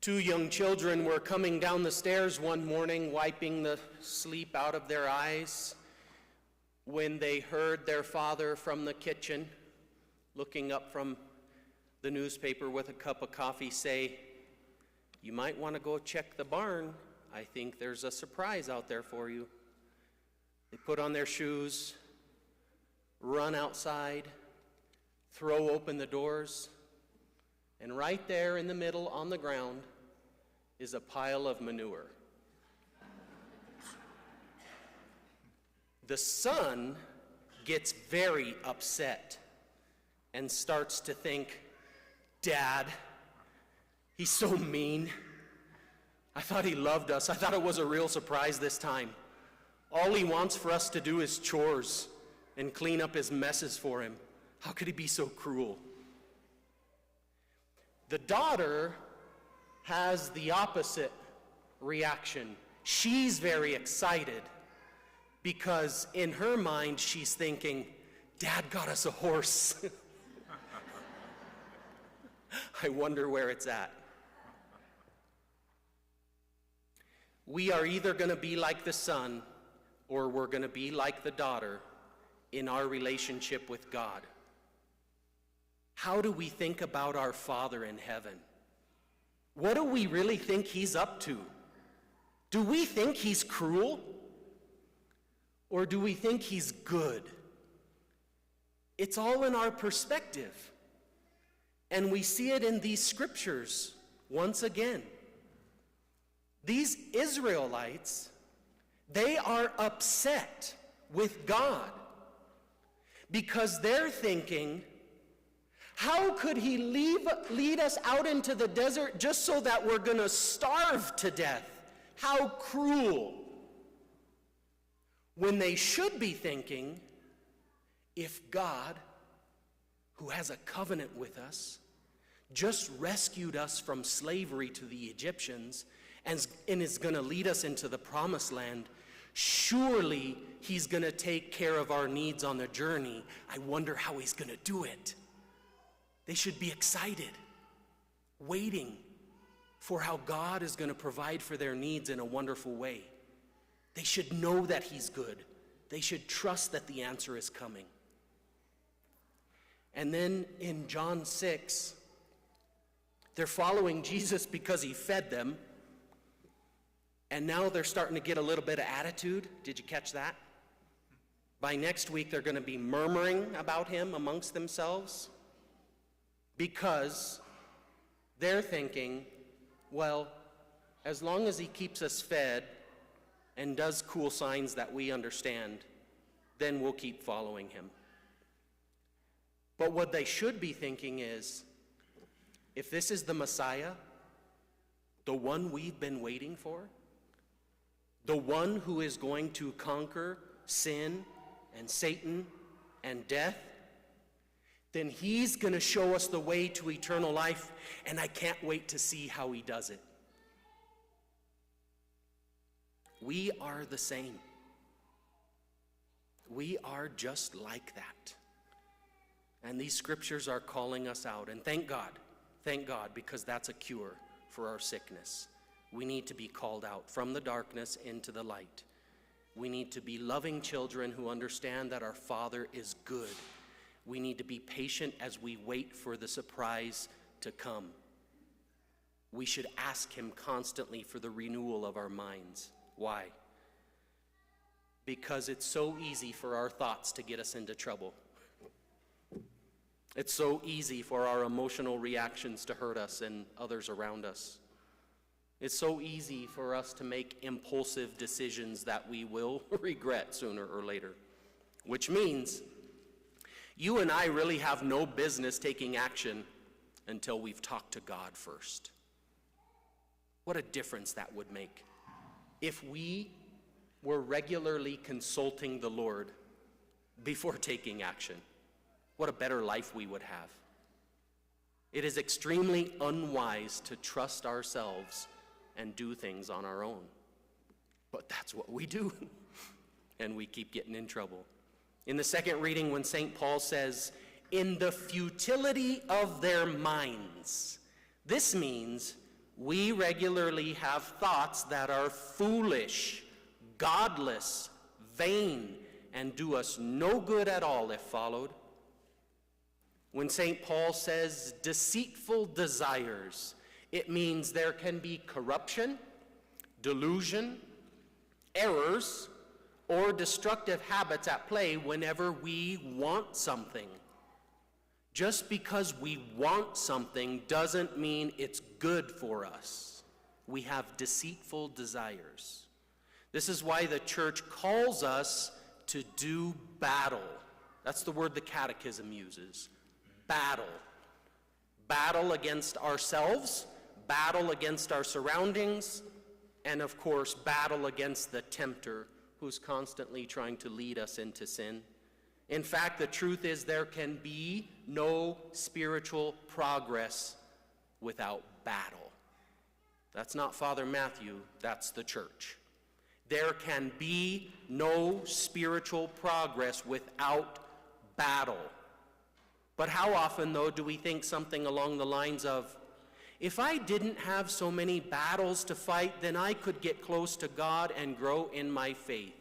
Two young children were coming down the stairs one morning, wiping the sleep out of their eyes, when they heard their father from the kitchen, looking up from the newspaper with a cup of coffee, say, "You might want to go check the barn. I think there's a surprise out there for you." They put on their shoes, run outside, throw open the doors, and right there in the middle on the ground is a pile of manure. The son gets very upset and starts to think, "Dad, he's so mean. I thought he loved us. I thought it was a real surprise this time. All he wants for us to do is chores and clean up his messes for him. How could he be so cruel?" The daughter has the opposite reaction. She's very excited because in her mind she's thinking, "Dad got us a horse." I wonder where it's at. We are either going to be like the son or we're going to be like the daughter in our relationship with God. How do we think about our Father in heaven? What do we really think he's up to? Do we think he's cruel? Or do we think he's good? It's all in our perspective. And we see it in these scriptures once again. These Israelites, they are upset with God because they're thinking, how could he lead us out into the desert just so that we're going to starve to death? How cruel. When they should be thinking, if God, who has a covenant with us, just rescued us from slavery to the Egyptians and is going to lead us into the promised land, surely he's going to take care of our needs on the journey. I wonder how he's going to do it. They should be excited, waiting for how God is going to provide for their needs in a wonderful way. They should know that he's good. They should trust that the answer is coming. And then in John 6, they're following Jesus because he fed them. And now they're starting to get a little bit of attitude. Did you catch that? By next week, they're going to be murmuring about him amongst themselves because they're thinking, well, as long as he keeps us fed and does cool signs that we understand, then we'll keep following him. But what they should be thinking is, if this is the Messiah, the one we've been waiting for, the one who is going to conquer sin and Satan and death, then he's going to show us the way to eternal life, and I can't wait to see how he does it. We are the same. We are just like that. And these scriptures are calling us out. And thank God, because that's a cure for our sickness. We need to be called out from the darkness into the light. We need to be loving children who understand that our Father is good. We need to be patient as we wait for the surprise to come. We should ask him constantly for the renewal of our minds. Why? Because it's so easy for our thoughts to get us into trouble. It's so easy for our emotional reactions to hurt us and others around us. It's so easy for us to make impulsive decisions that we will regret sooner or later, which means you and I really have no business taking action until we've talked to God first. What a difference that would make if we were regularly consulting the Lord before taking action. What a better life we would have. It is extremely unwise to trust ourselves and do things on our own. But that's what we do, and we keep getting in trouble. In the second reading, when St. Paul says, "in the futility of their minds," this means We regularly have thoughts that are foolish, godless, vain, and do us no good at all if followed. When St. Paul says deceitful desires, it means there can be corruption, delusion, errors, or destructive habits at play whenever we want something. Just because we want something doesn't mean it's good for us. We have deceitful desires. This is why the church calls us to do battle. That's the word the Catechism uses. Battle. Battle against ourselves, battle against our surroundings, and of course, battle against the tempter who's constantly trying to lead us into sin. In fact, the truth is there can be no spiritual progress without battle. That's not Father Matthew, that's the church. There can be no spiritual progress without battle. But how often, though, do we think something along the lines of, if I didn't have so many battles to fight, then I could get close to God and grow in my faith?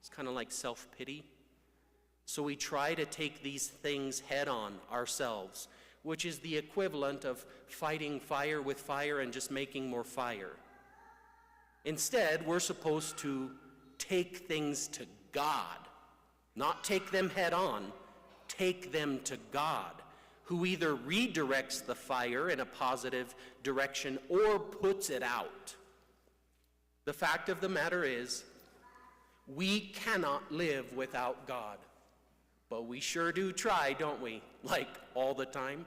It's kind of like self-pity. So we try to take these things head on ourselves, which is the equivalent of fighting fire with fire and just making more fire. Instead, we're supposed to take things to God, not take them head on, take them to God, who either redirects the fire in a positive direction or puts it out. The fact of the matter is, we cannot live without God. But we sure do try, don't we? Like all the time.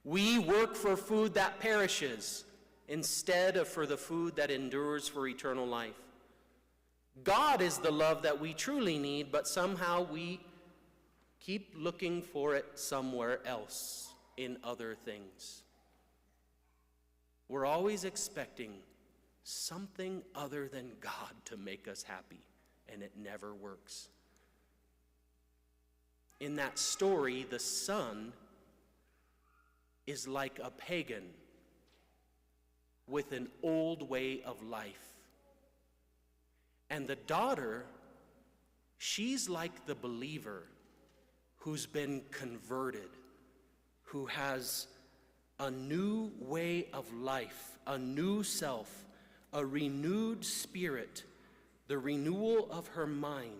We work for food that perishes instead of for the food that endures for eternal life. God is the love that we truly need, but somehow we keep looking for it somewhere else in other things. We're always expecting something other than God to make us happy, and it never works. In that story, the son is like a pagan with an old way of life. And the daughter, she's like the believer who's been converted, who has a new way of life, a new self, a renewed spirit, the renewal of her mind,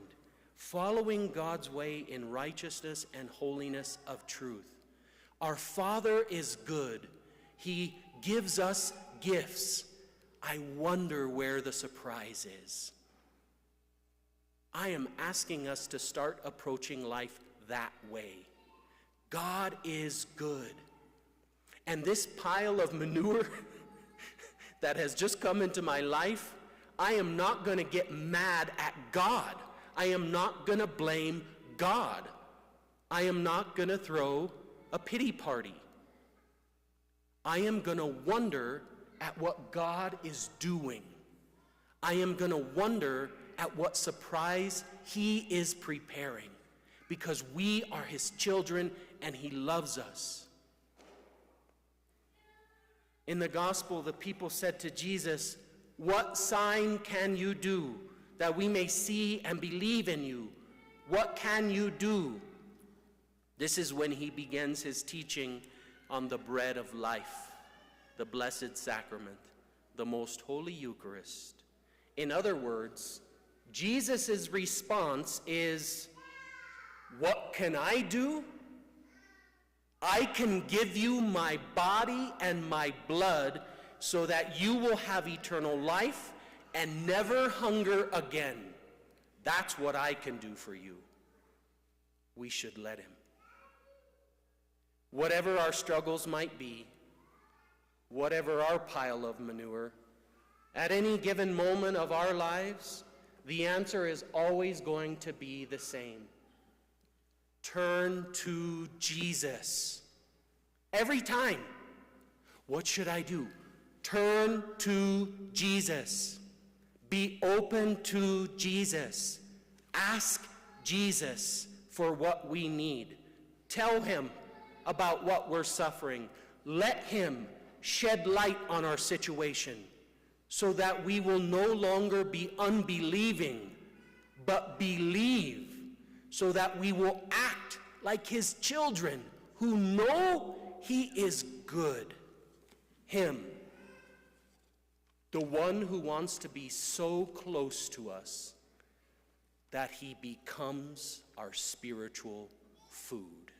following God's way in righteousness and holiness of truth. Our Father is good. He gives us gifts. I wonder where the surprise is. I am asking us to start approaching life that way. God is good. And this pile of manure that has just come into my life, I am not going to get mad at God. I am not going to blame God. I am not going to throw a pity party. I am going to wonder at what God is doing. I am going to wonder at what surprise He is preparing, because we are His children and He loves us. In the gospel, the people said to Jesus, "What sign can you do that we may see and believe in you? What can you do?" This is when He begins His teaching on the bread of life, the blessed sacrament, the most holy Eucharist. In other words, Jesus' response is, what can I do? I can give you my body and my blood so that you will have eternal life and never hunger again. That's what I can do for you. We should let Him. Whatever our struggles might be, whatever our pile of manure, at any given moment of our lives, the answer is always going to be the same. Turn to Jesus. Every time. What should I do? Turn to Jesus. Be open to Jesus. Ask Jesus for what we need. Tell Him about what we're suffering. Let Him shed light on our situation so that we will no longer be unbelieving, but believe, so that we will act like his children who know he is good. Him, the one who wants to be so close to us that he becomes our spiritual food.